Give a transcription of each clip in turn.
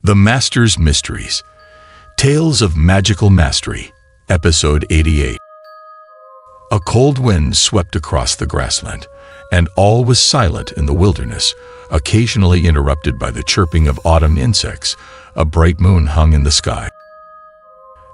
The Master's Mysteries. Tales of Magical Mastery, Episode 88. A cold wind swept across the grassland, and all was silent in the wilderness, occasionally interrupted by the chirping of autumn insects. A bright moon hung in the sky.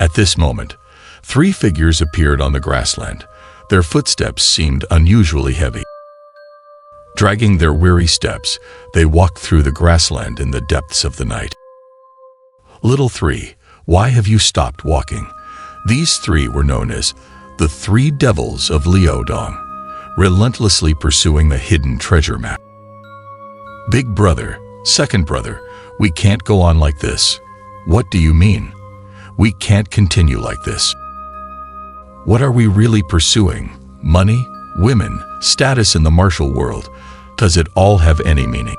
At this moment, 3 figures appeared on the grassland. Their footsteps seemed unusually heavy. Dragging their weary steps, they walked through the grassland in the depths of the night. Little 3, why have you stopped walking? These 3 were known as the 3 devils of Liudong, relentlessly pursuing a hidden treasure map. Big brother, second brother, we can't go on like this. What do you mean? We can't continue like this. What are we really pursuing? Money, women, status in the martial world? Does it all have any meaning?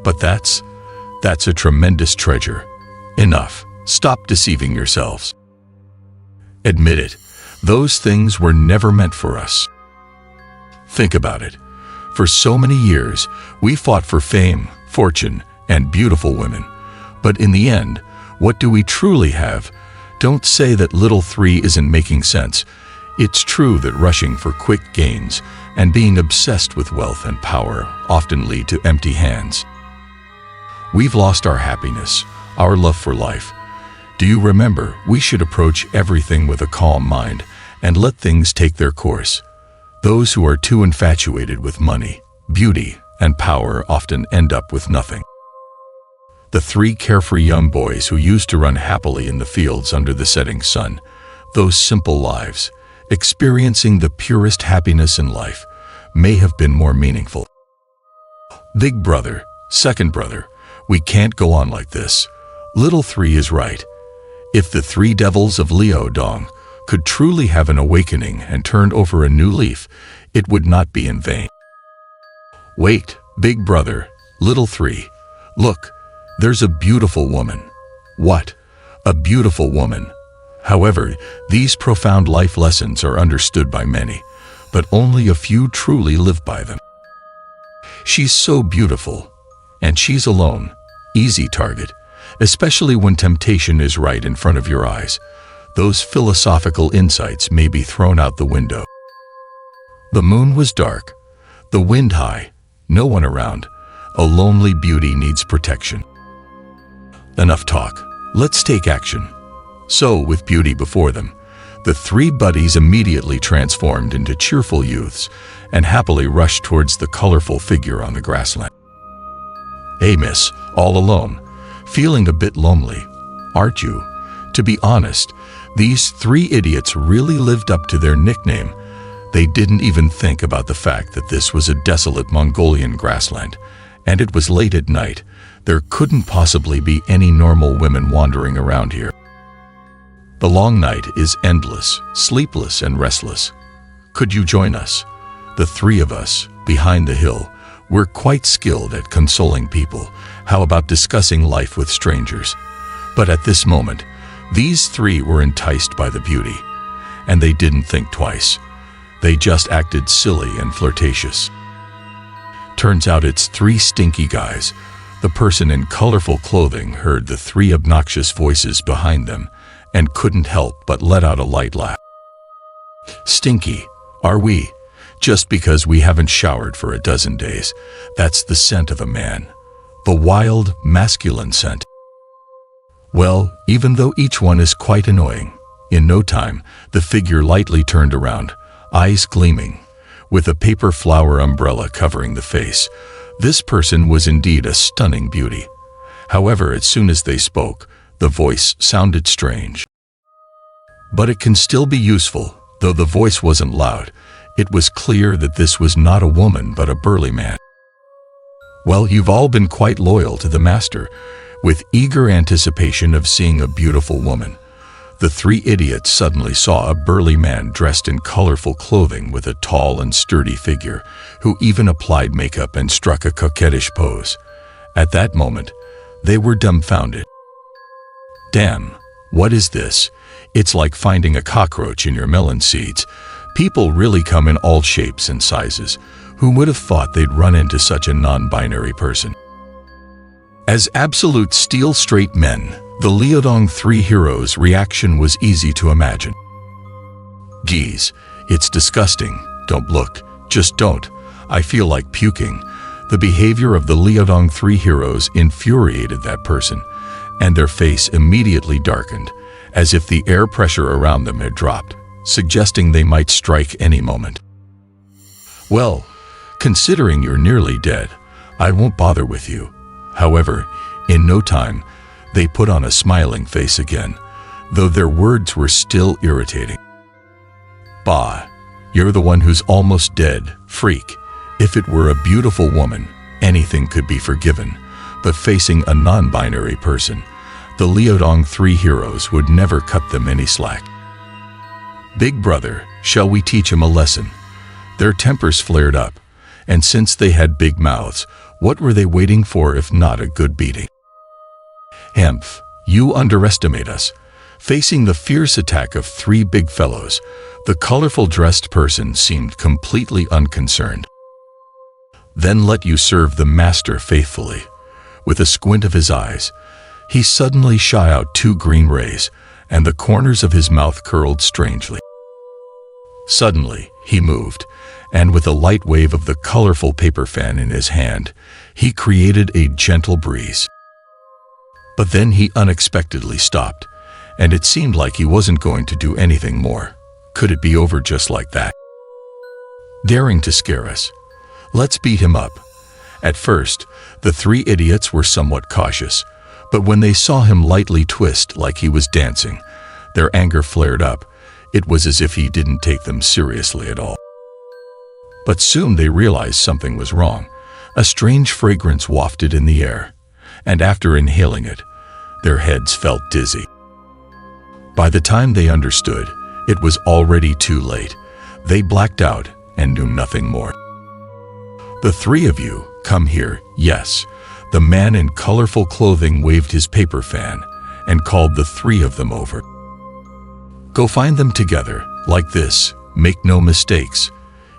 But that's a tremendous treasure. Enough. Stop deceiving yourselves. Admit it, those things were never meant for us. Think about it. For so many years, we fought for fame, fortune, and beautiful women. But in the end, what do we truly have? Don't say that little 3 isn't making sense. It's true that rushing for quick gains and being obsessed with wealth and power often lead to empty hands. We've lost our happiness, our love for life. Do you remember, we should approach everything with a calm mind and let things take their course. Those who are too infatuated with money, beauty, and power often end up with nothing. The 3 carefree young boys who used to run happily in the fields under the setting sun, those simple lives, experiencing the purest happiness in life, may have been more meaningful. Big brother, second brother, we can't go on like this. Little 3 is right. If the 3 devils of Liudong could truly have an awakening and turn over a new leaf, it would not be in vain. Wait, big brother, little 3, look, there's a beautiful woman. What? A beautiful woman. However, these profound life lessons are understood by many, but only a few truly live by them. She's so beautiful, and she's alone. Easy target, especially when temptation is right in front of your eyes. Those philosophical insights may be thrown out the window. The moon was dark, the wind high, no one around. A lonely beauty needs protection. Enough talk, let's take action. So, with beauty before them, the 3 buddies immediately transformed into cheerful youths and happily rushed towards the colorful figure on the grassland. Hey miss, all alone, feeling a bit lonely, aren't you? To be honest, these 3 idiots really lived up to their nickname. They didn't even think about the fact that this was a desolate Mongolian grassland, and it was late at night. There couldn't possibly be any normal women wandering around here. The long night is endless, sleepless, and restless. Could you join us? The 3 of us, behind the hill, we're quite skilled at consoling people. How about discussing life with strangers? But at this moment, these 3 were enticed by the beauty, and they didn't think twice. They just acted silly and flirtatious. Turns out it's 3 stinky guys. The person in colorful clothing heard the 3 obnoxious voices behind them and couldn't help but let out a light laugh. Stinky, are we? Just because we haven't showered for a dozen days. That's the scent of a man. The wild, masculine scent. Well, even though each one is quite annoying, in no time, the figure lightly turned around, eyes gleaming, with a paper flower umbrella covering the face. This person was indeed a stunning beauty. However, as soon as they spoke, the voice sounded strange. But it can still be useful, though the voice wasn't loud. It was clear that this was not a woman but a burly man. Well, you've all been quite loyal to the master, with eager anticipation of seeing a beautiful woman. The 3 idiots suddenly saw a burly man dressed in colorful clothing with a tall and sturdy figure, who even applied makeup and struck a coquettish pose. At that moment, they were dumbfounded. Damn, what is this? It's like finding a cockroach in your melon seeds. People really come in all shapes and sizes. Who would have thought they'd run into such a non-binary person? As absolute steel-straight men, the Liaodong three heroes' reaction was easy to imagine. "Geez, it's disgusting. Don't look. Just don't. I feel like puking." The behavior of the Liaodong three heroes infuriated that person, and their face immediately darkened, as if the air pressure around them had dropped, suggesting they might strike any moment. "Well, considering you're nearly dead, I won't bother with you." However, in no time, they put on a smiling face again, though their words were still irritating. "Bah, you're the one who's almost dead, freak. If it were a beautiful woman, anything could be forgiven, but facing a non-binary person, the Liaodong three heroes would never cut them any slack. "Big brother, shall we teach him a lesson?" Their tempers flared up, and since they had big mouths, what were they waiting for if not a good beating? "Hemph, you underestimate us." Facing the fierce attack of three big fellows, the colorful dressed person seemed completely unconcerned. "Then let you serve the master faithfully." With a squint of his eyes, he suddenly shot out two green rays, and the corners of his mouth curled strangely. Suddenly, he moved, and with a light wave of the colorful paper fan in his hand, he created a gentle breeze. But then he unexpectedly stopped, and it seemed like he wasn't going to do anything more. Could it be over just like that? Daring to scare us. Let's beat him up. At first, the three idiots were somewhat cautious, but when they saw him lightly twist like he was dancing, their anger flared up. It was as if he didn't take them seriously at all. But soon they realized something was wrong. A strange fragrance wafted in the air, and after inhaling it, their heads felt dizzy. By the time they understood, it was already too late. They blacked out and knew nothing more. "The three of you, come here." "Yes." The man in colorful clothing waved his paper fan and called the three of them over. "Go find them together, like this. Make no mistakes."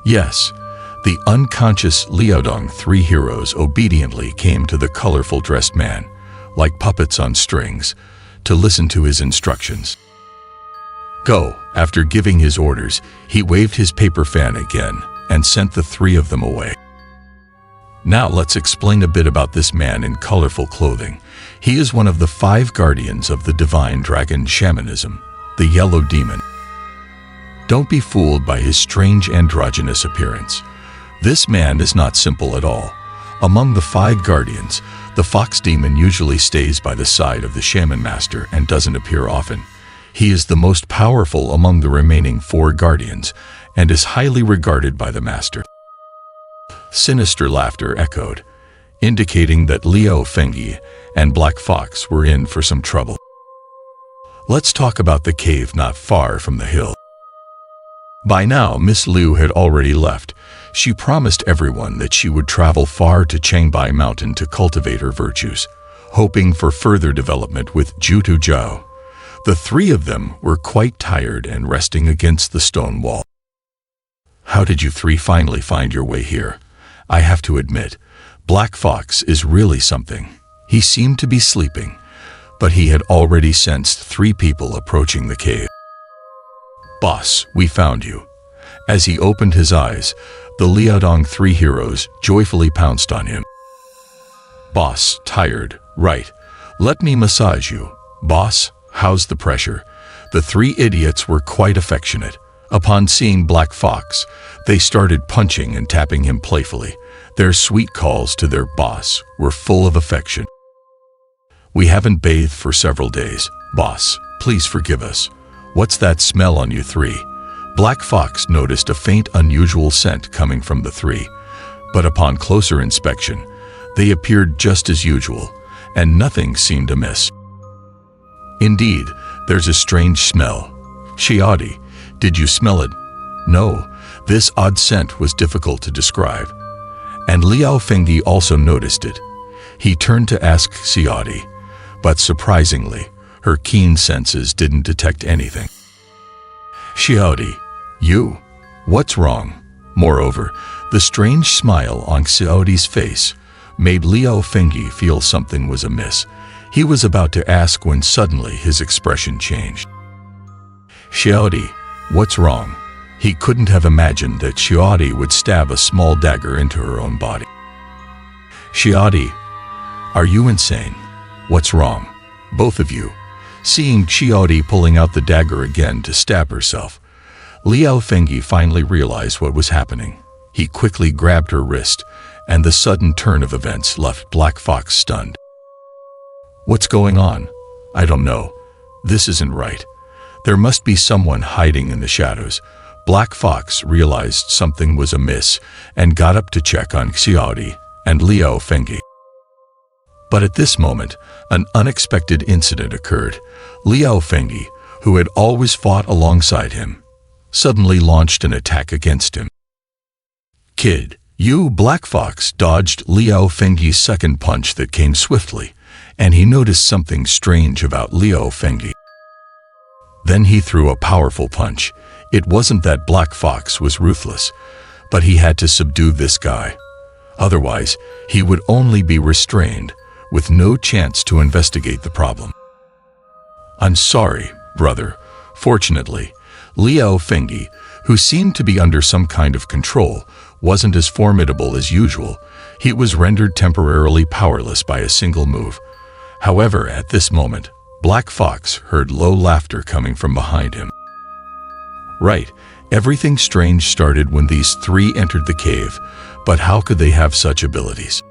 Yes, the unconscious Liaodong three heroes obediently came to the colorful dressed man, like puppets on strings, to listen to his instructions. "Go." After giving his orders, he waved his paper fan again and sent the three of them away. Now let's explain a bit about this man in colorful clothing. He is one of the 5 guardians of the divine dragon shamanism, the yellow demon. Don't be fooled by his strange androgynous appearance. This man is not simple at all. Among the 5 guardians, the fox demon usually stays by the side of the shaman master and doesn't appear often. He is the most powerful among the remaining 4 guardians and is highly regarded by the master. Sinister laughter echoed, indicating that Liu Fengyi and Black Fox were in for some trouble. Let's talk about the cave not far from the hill. By now, Miss Liu had already left. She promised everyone that she would travel far to Changbai Mountain to cultivate her virtues, hoping for further development with Jutu Zhao. The 3 of them were quite tired and resting against the stone wall. "How did you 3 finally find your way here? I have to admit, Black Fox is really something." He seemed to be sleeping, but he had already sensed 3 people approaching the cave. "Boss, we found you." As he opened his eyes, the Liaodong 3 heroes joyfully pounced on him. "Boss, tired, right? Let me massage you." "Boss, how's the pressure?" The 3 idiots were quite affectionate. Upon seeing Black Fox, they started punching and tapping him playfully. Their sweet calls to their boss were full of affection. "We haven't bathed for several days. Boss, please forgive us." "What's that smell on you 3? Black Fox noticed a faint, unusual scent coming from the 3, but upon closer inspection, they appeared just as usual, and nothing seemed amiss. "Indeed, there's a strange smell." "Xiaodi, did you smell it?" "No." This odd scent was difficult to describe, and Liao Fengdi also noticed it. He turned to ask Xiaodi, but surprisingly, her keen senses didn't detect anything. "Xiaodi, you? What's wrong?" Moreover, the strange smile on Xiaodi's face made Liao Fengyi feel something was amiss. He was about to ask when suddenly his expression changed. Xiaodi, what's wrong? He couldn't have imagined that Xiaodi would stab a small dagger into her own body. Xiaodi, are you insane? What's wrong? Both of you. Seeing Xiaodi pulling out the dagger again to stab herself, Liao Fengyi finally realized what was happening. He quickly grabbed her wrist, and the sudden turn of events left Black Fox stunned. What's going on? I don't know. This isn't right. There must be someone hiding in the shadows. Black Fox realized something was amiss and got up to check on Xiaodi and Liao Fengyi. But at this moment, an unexpected incident occurred. Liao Fengyi, who had always fought alongside him, suddenly launched an attack against him. Kid, you! Black Fox dodged Liao Fengyi's second punch that came swiftly, and he noticed something strange about Liao Fengyi. Then he threw a powerful punch. It wasn't that Black Fox was ruthless, but he had to subdue this guy. Otherwise, he would only be restrained, with no chance to investigate the problem. I'm sorry, brother. Fortunately, Liao Fengyi, who seemed to be under some kind of control, wasn't as formidable as usual. He was rendered temporarily powerless by a single move. However, at this moment, Black Fox heard low laughter coming from behind him. Right, everything strange started when these three entered the cave, but how could they have such abilities?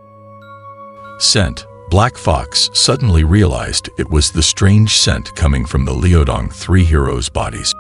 Scent. Black Fox suddenly realized it was the strange scent coming from the Liaodong three heroes' bodies.